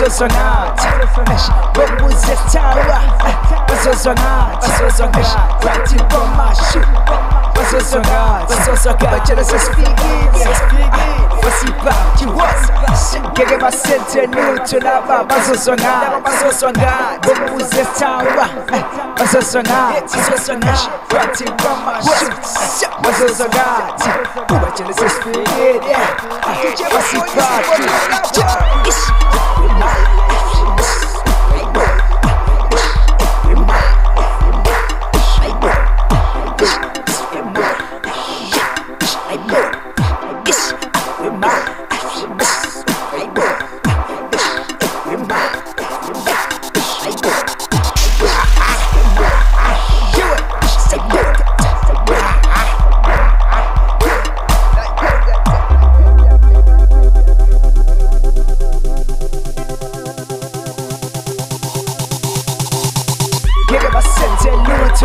bazozwangati bokuzetawa bazozwangati bathi bomashu bazozwangati batshela sesifikile fasibhathi ngeke basenze lutho laba bazozwangati bokuzetawa bazozwangati bathi bomashu bazozwangati batshela sesifikile fasibhathi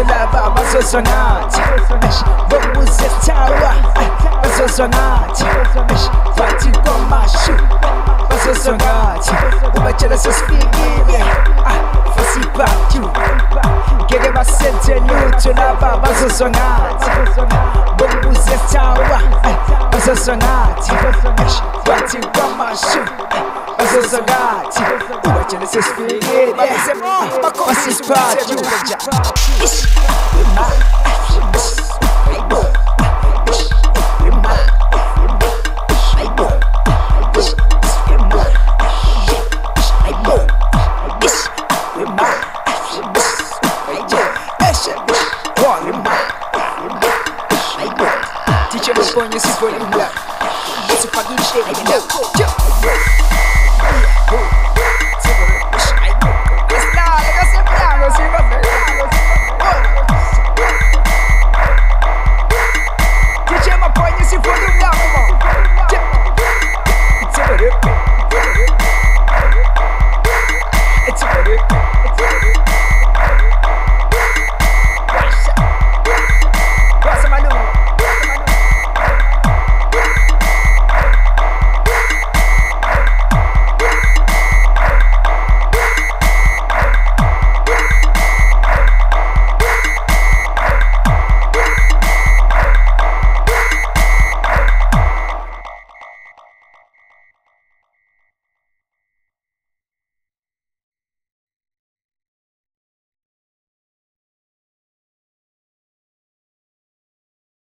laba bazozwangati bokuzetawa bazozwangati bathi bomashu bazozwangati ubatshela sesifikile fasibhathi ngeke basenze lutho laba bazozwangati bokuzetawa bazozwangati bathi bomashu bazozwangati ubatshela sesifikile fasibhathi Teacher was born, you see, for him, it's a fucking shit,